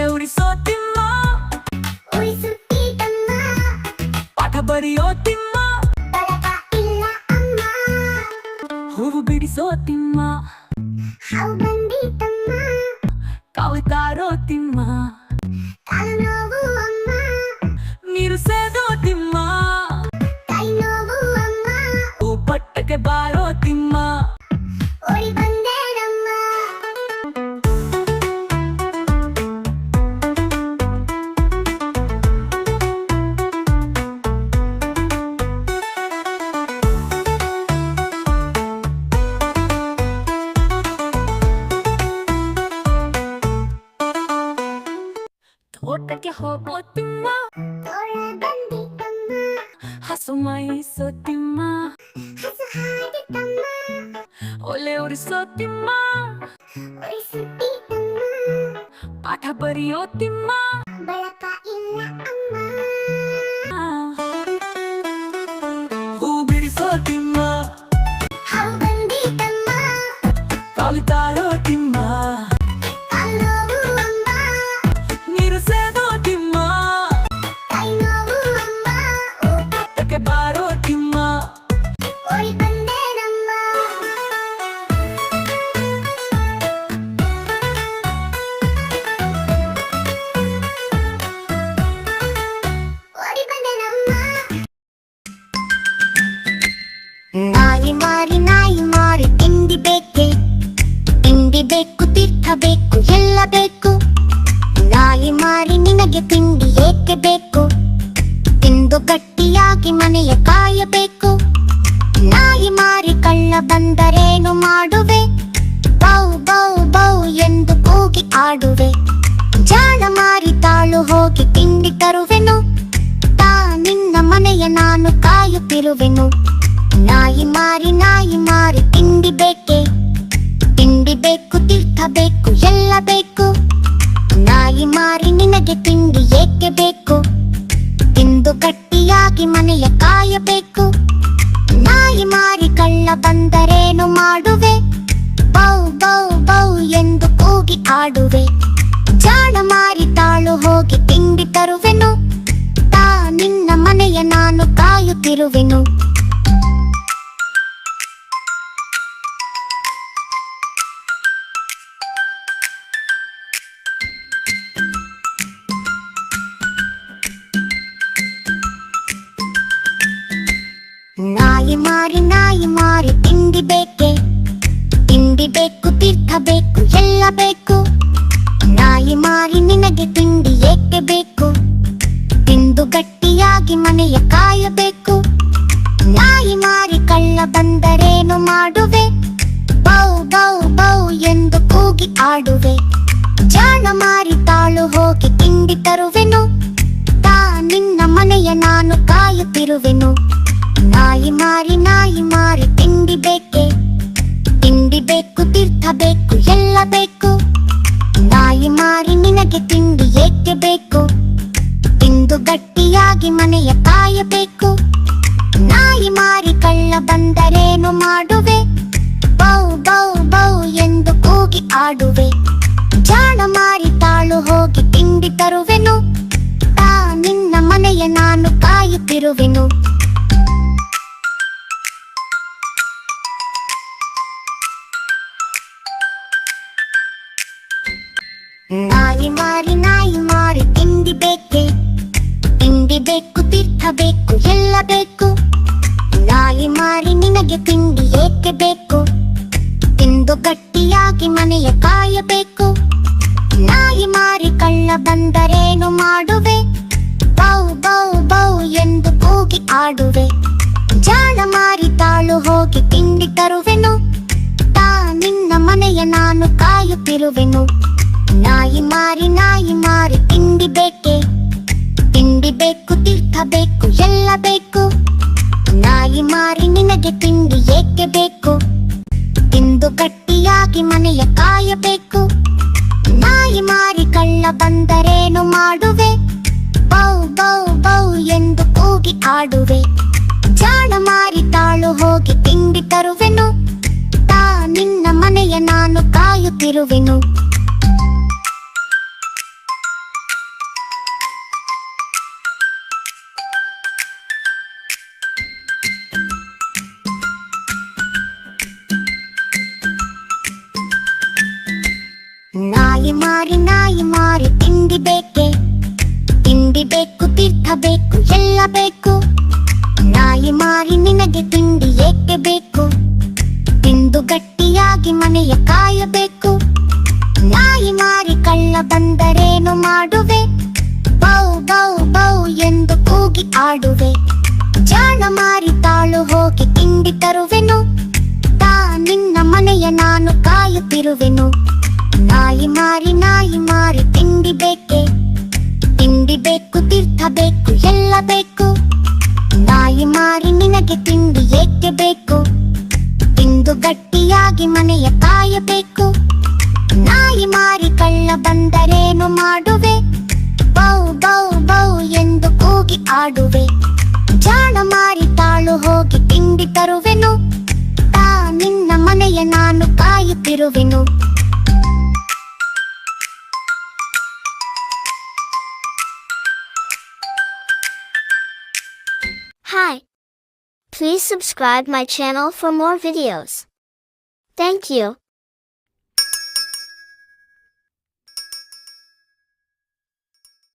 ಒಲೆ ಉರಿಸೋ ತಿಮ್ಮ, ಉಳಿಸುತ್ತೀತಮ್ಮ, ಪಾಠ ಬರೆಯೋ ತಿಮ್ಮ, ಬಳಕ ಇಲ್ಲ ಅಮ್ಮ, ಹೂವು ಬಿಡಿಸೋ ತಿಮ್ಮ, ಹಾವು ಬಂದೀತಮ್ಮ, ಕಾವುತಾರೋ ತಿಮ್ಮ, ಕಾಲು ನೋವು ಅಮ್ಮ, ನೀರು ಸೇದೋ ತಿಮ್ಮ, ಕೈ ನೋವು ಅಮ್ಮ, ಪಟ್ಟಕ್ಕೆ ಬಾರೋ ತಿಮ್ಮ. ಓಡಿ ಬಂದೇನಮ್ಮ. ತೋಟಕ್ಕೆ ಹೋಗೋ ತಿಮ್ಮ, ತೋಳ ಬಂದೀತಮ್ಮ, ಹಸು ಮಾಯಿಸೋ ತಿಮ್ಮ, ಹಸು ಹಾಡಿತಮ್ಮ, ಒಲೆ ಉರಿಸೋ ತಿಮ್ಮ, ಉಳಿಸುತ್ತೀತಮ್ಮ, ಪಾಠ ಬರೆಯೋ ತಿಮ್ಮ, ಬಳಕ ಇಲ್ಲ ಅಮ್ಮ, ಹೂ ಬಿಡಿಸೋ ತಿಮ್ಮ, ಹಾವು ಬಂದೀತಮ್ಮ, ಕಾವುತಾರೋ ತಿಮ್ಮ, ಕಾಲು ನೋವು ಅಮ್ಮ, ನೀರು ಸೇದೋ ತಿಮ್ಮ, ಕೈ ನೋವು ಅಮ್ಮ, ಪಟ್ಟಕ್ಕೆ ಬಾರೋ ತಿಮ್ಮ. ಓಡಿ ಬಂದೇನಮ್ಮ. ಓಡಿ ಬಂದೇನಮ್ಮ. ನಾಯಿ ಮಾರಿ ತಿಂಡಿ ಬೇಕೆ, ತಿಂಡಿ ಬೇಕು, ತೀರ್ಥ ಬೇಕು, ಎಲ್ಲ ಬೇಕು. ನಾಯಿ ಮಾರಿ ನಿನಗೆ ತಿಂಡಿ ಏಕೆ ಬೇಕು? ತಿಂದು ಗಟ್ಟಿಯಾಗಿ ಮನೆಯ ಕಾಯಬೇಕು. ನಾಯಿ ಮಾರಿ ಕಳ್ಳ ಬಂದರೇನು ಮಾಡುವೆ? ಬೌ ಬೌ ಬೌ ಎಂದು ಕೂಗಿ ಆಡುವೆ. ಜಾಣ ಮಾರಿ ತಾಳು ಹೋಗಿ ತಿಂಡಿ ತರುವೆನು, ನಿನ್ನ ಮನೆಯ ನಾನು ಕಾಯುತ್ತಿರುವೆನು. ನಾಯಿ ಮಾರಿ ತಿಂಡಿ ಬೇಕೆ, ತಿಂಡಿ ಬೇಕು, ತೀರ್ಥ ಬೇಕು, ಎಲ್ಲ ಬೇಕು. ನಾಯಿ ಮಾರಿ ನಿನಗೆ ತಿಂಡಿ ಏಕೆ ಬೇಕು? ತಿಂದು ಗಟ್ಟಿಯಾಗಿ ಮನೆಯ ಕಾಯಬೇಕು. ನಾಯಿ ಮಾರಿ ಕಳ್ಳ ಬಂದರೇನು ಮಾಡುವೆ? ಬೌ ಬೌ ಬೌ ಎಂದು ಕೂಗಿ ಆಡುವೆ. ಜಾಣ ಮಾರಿ ತಾಳು ಹೋಗಿ ತಿಂಡಿ ತರುವೆನು, ನಿನ್ನ ಮನೆಯ ನಾನು ಕಾಯುತ್ತಿರುವೆನು. ನಾಯಿ ಮಾರಿ ತಿಂಡಿ ಬೇಕೆ, ತಿಂಡಿ ಬೇಕು, ತೀರ್ಥ ಬೇಕು, ಎಲ್ಲ ಬೇಕು. ನಾಯಿ ಮಾರಿ ನಿನಗೆ ತಿಂಡಿ ಏಕೆ ಬೇಕು? ತಿಂದು ಗಟ್ಟಿಯಾಗಿ ಮನೆಯ ಕಾಯಬೇಕು. ನಾಯಿ ಮಾರಿ ಕಳ್ಳ ಬಂದರೇನು ಮಾಡುವೆ? ಬೌ ಬೌ ಬೌ ಎಂದು ಕೂಗಿ ಆಡುವೆ. ಜಾಣ ಮಾರಿ ತಾಳು ಹೋಗಿ ತಿಂಡಿ ತರುವೆನು, ನಿನ್ನ ಮನೆಯ ನಾನು ಕಾಯುತ್ತಿರುವೆನು. ನಾಯಿ ಮಾರಿ ತಿಂಡಿ ಬೇಕೆ, ತಿಂಡಿ ಬೇಕು, ತೀರ್ಥ ಬೇಕು, ಎಲ್ಲ ಬೇಕು. ನಾಯಿ ಮಾರಿ ನಿನಗೆ ತಿಂಡಿ ಏಕೆ ಬೇಕು? ತಿಂದು ಗಟ್ಟಿಯಾಗಿ ಮನೆಯ ಕಾಯಬೇಕು. ನಾಯಿ ಮಾರಿ ಕಳ್ಳ ಬಂದರೇನು ಮಾಡುವೆ? ಬೌ ಬೌ ಬೌ ಎಂದು ಕೂಗಿ ಆಡುವೆ. ಜಾಣ ಮಾರಿ ತಾಳು ಹೋಗಿ ತಿಂಡಿ ತರುವೆನು, ನಿನ್ನ ಮನೆಯ ನಾನು ಕಾಯುತ್ತಿರುವೆನು. ನಾಯಿ ಮಾರಿ ತಿಂಡಿ ಬೇಕೆ, ತಿಂಡಿ ಬೇಕು, ತೀರ್ಥ ಬೇಕು, ಎಲ್ಲ ಬೇಕು. ನಾಯಿ ಮಾರಿ ನಿನಗೆ ತಿಂಡಿ ಏಕೆ ಬೇಕು? ತಿಂದು ಗಟ್ಟಿಯಾಗಿ ಮನೆಯ ಕಾಯಬೇಕು. ನಾಯಿ ಮಾರಿ ಕಳ್ಳ ಬಂದರೇನು ಮಾಡುವೆ? ಬೌ ಬೌ ಬೌ ಎಂದು ಕೂಗಿ ಆಡುವೆ. ಜಾಣ ಮಾರಿ ತಾಳು ಹೋಗಿ ತಿಂಡಿ ತರುವೆನು, ನಿನ್ನ ಮನೆಯ ನಾನು ಕಾಯುತ್ತಿರುವೆನು. ನಾಯಿ ಮಾರಿ ತಿಂಡಿ ಬೇಕೆ, ತಿಂಡಿ ಬೇಕು, ತೀರ್ಥ ಬೇಕು, ಎಲ್ಲ ಬೇಕು. ನಾಯಿ ಮಾರಿ ನಿನಗೆ ತಿಂಡಿ ಏಕೆ ಬೇಕು? ತಿಂದು ಗಟ್ಟಿಯಾಗಿ ಮನೆಯ ಕಾಯಬೇಕು. ನಾಯಿ ಮಾರಿ ಕಳ್ಳ ಬಂದರೇನು ಮಾಡುವೆ? ಬೌ ಬೌ ಬೌ ಎಂದು ಕೂಗಿ ಆಡುವೆ. ಜಾಣ ಮಾರಿ ತಾಳು ಹೋಗಿ ತಿಂಡಿ ತರುವೆನು, ನಿನ್ನ ಮನೆಯ ನಾನು ಕಾಯುತ್ತಿರುವೆನು. ಗೆಲ್ಲಬೇಕು. ನಾಯಿ ಮಾರಿ ನಿನಗೆ ತಿಂಡಿ ಏಕೆ ಬೇಕು? ತಿಂದು ಗಟ್ಟಿಯಾಗಿ ಮನೆಯ ಕಾಯಬೇಕು. ನಾಯಿ ಮಾರಿ ಕಳ್ಳ ಬಂದರೇನು ಮಾಡುವೆ? ಬೌ ಬೌ ಬೌ ಎಂದು ಕೂಗಿ ಆಡುವೆ. ಜಾಣ ಮಾರಿ ತಾಳು ಹೋಗಿ ತಿಂಡಿ ತರುವೆನು. ತಾ ನಿನ್ನ ಮನೆಯ ನಾನು ಕಾಯುತ್ತಿರುವೆನು. ನಾಯಿ ಮಾರಿ ತಿಂಡಿ ಬೇಕೆ? ತಿಂಡಿ ಬೇಕು, ತೀರ್ಥ ಬೇಕು, ಎಲ್ಲ ಬೇಕು. ನಾಯಿ ಮಾರಿ ನಿನಗೆ ತಿಂಡಿ ಏಕೆ ಬೇಕು? ತಿಂದು ಗಟ್ಟಿಯಾಗಿ ಮನೆಯ ಕಾಯಬೇಕು. ನಾಯಿ ಮಾರಿ ಕಳ್ಳ ಬಂದರೇನು ಮಾಡುವೆ? ಬೌ ಬೌ ಬೌ ಎಂದು ಕೂಗಿ ಆಡುವೆ. ಜಾಣ ಮಾರಿ ತಾಳು ಹೋಗಿ ತಿಂಡಿ ತರುವೆನು. ತಾ ನಿನ್ನ ಮನೆಯ ನಾನು ಕಾಯುತ್ತಿರುವೆನು. Hi. Please subscribe my channel for more videos. Thank you.